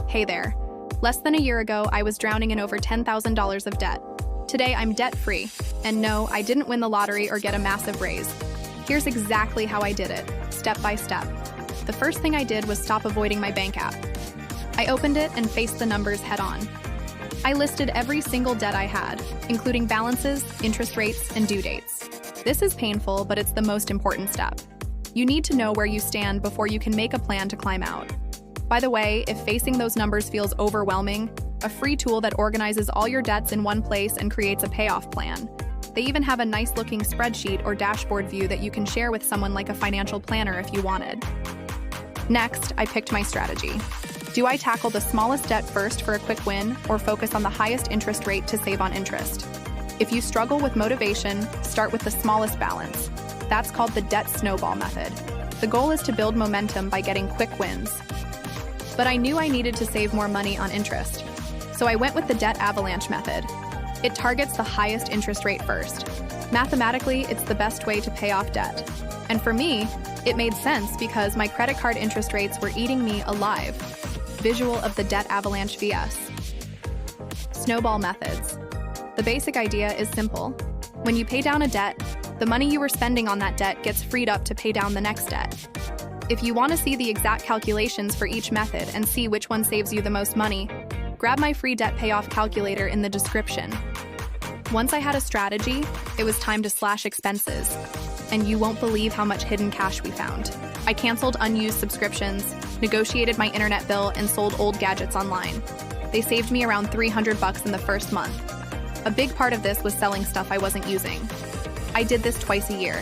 Hey there. Less than a year ago, I was drowning in over $10,000 of debt. Today, I'm debt-free. And no, I didn't win the lottery or get a massive raise. Here's exactly how I did it, step by step. The first thing I did was stop avoiding my bank app. I opened it and faced the numbers head-on. I listed every single debt I had, including balances, interest rates, and due dates. This is painful, but it's the most important step. You need to know where you stand before you can make a plan to climb out. By the way, if facing those numbers feels overwhelming, a free tool that organizes all your debts in one place and creates a payoff plan. They even have a nice-looking spreadsheet or dashboard view that you can share with someone like a financial planner if you wanted. Next, I picked my strategy. Do I tackle the smallest debt first for a quick win, or focus on the highest interest rate to save on interest? If you struggle with motivation, start with the smallest balance. That's called the debt snowball method. The goal is to build momentum by getting quick wins. But I knew I needed to save more money on interest. So I went with the debt avalanche method. It targets the highest interest rate first. Mathematically, it's the best way to pay off debt. And for me, it made sense because my credit card interest rates were eating me alive. Visual of the debt avalanche vs. Snowball methods. The basic idea is simple. When you pay down a debt, the money you were spending on that debt gets freed up to pay down the next debt. If you want to see the exact calculations for each method and see which one saves you the most money, grab my free debt payoff calculator in the description. Once I had a strategy, it was time to slash expenses. And you won't believe how much hidden cash we found. I canceled unused subscriptions, negotiated my internet bill, and sold old gadgets online. They saved me around $300 in the first month. A big part of this was selling stuff I wasn't using. I did this twice a year.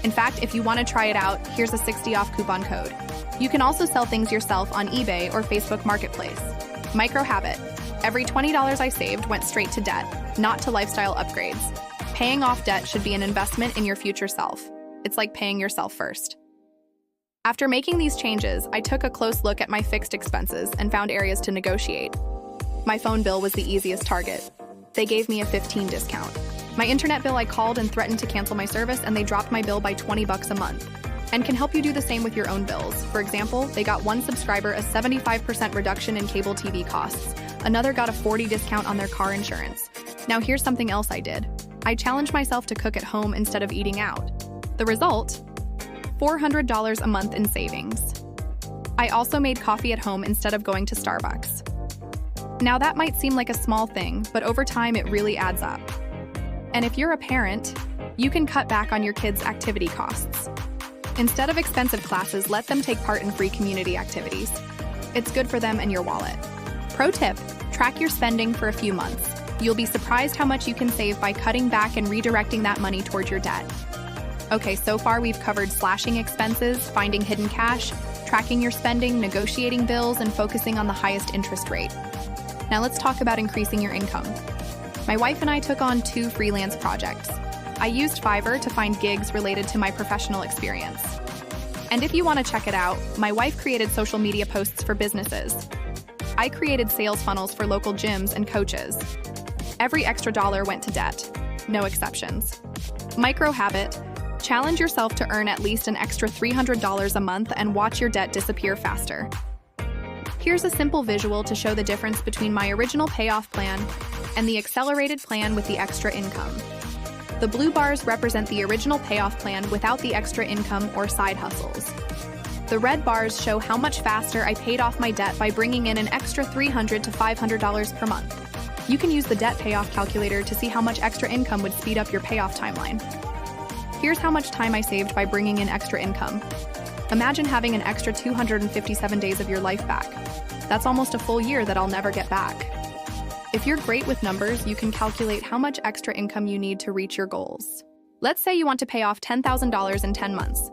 In fact, if you want to try it out, here's a 60 off coupon code. You can also sell things yourself on eBay or Facebook Marketplace. Micro habit. Every $20 I saved went straight to debt, not to lifestyle upgrades. Paying off debt should be an investment in your future self. It's like paying yourself first. After making these changes, I took a close look at my fixed expenses and found areas to negotiate. My phone bill was the easiest target. They gave me a 15% discount. My internet bill, I called and threatened to cancel my service, and they dropped my bill by $20 a month. And can help you do the same with your own bills. For example, they got one subscriber a 75% reduction in cable TV costs. Another got a 40% discount on their car insurance. Now here's something else I did. I challenged myself to cook at home instead of eating out. The result? $400 a month in savings. I also made coffee at home instead of going to Starbucks. Now that might seem like a small thing, but over time it really adds up. And if you're a parent, you can cut back on your kids' activity costs. Instead of expensive classes, let them take part in free community activities. It's good for them and your wallet. Pro tip, track your spending for a few months. You'll be surprised how much you can save by cutting back and redirecting that money toward your debt. Okay, so far we've covered slashing expenses, finding hidden cash, tracking your spending, negotiating bills, and focusing on the highest interest rate. Now let's talk about increasing your income. My wife and I took on 2 freelance projects. I used Fiverr to find gigs related to my professional experience. And if you want to check it out, my wife created social media posts for businesses. I created sales funnels for local gyms and coaches. Every extra dollar went to debt, no exceptions. Micro habit, challenge yourself to earn at least an extra $300 a month and watch your debt disappear faster. Here's a simple visual to show the difference between my original payoff plan and the accelerated plan with the extra income. The blue bars represent the original payoff plan without the extra income or side hustles. The red bars show how much faster I paid off my debt by bringing in an extra $300 to $500 per month. You can use the debt payoff calculator to see how much extra income would speed up your payoff timeline. Here's how much time I saved by bringing in extra income. Imagine having an extra 257 days of your life back. That's almost a full year that I'll never get back. If you're great with numbers, you can calculate how much extra income you need to reach your goals. Let's say you want to pay off $10,000 in 10 months.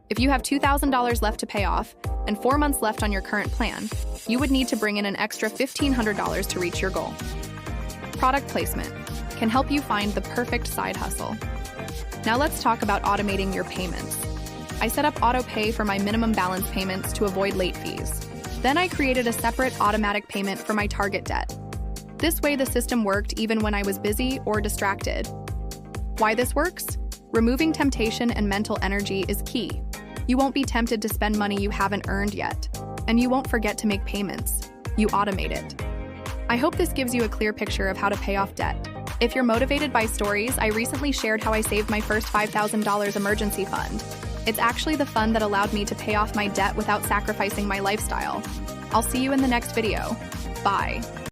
If you have $2,000 left to pay off and 4 months left on your current plan, you would need to bring in an extra $1,500 to reach your goal. Product placement can help you find the perfect side hustle. Now let's talk about automating your payments. I set up auto pay for my minimum balance payments to avoid late fees. Then I created a separate automatic payment for my target debt. This way the system worked even when I was busy or distracted. Why this works? Removing temptation and mental energy is key. You won't be tempted to spend money you haven't earned yet, and you won't forget to make payments. You automate it. I hope this gives you a clear picture of how to pay off debt. If you're motivated by stories, I recently shared how I saved my first $5,000 emergency fund. It's actually the fund that allowed me to pay off my debt without sacrificing my lifestyle. I'll see you in the next video. Bye.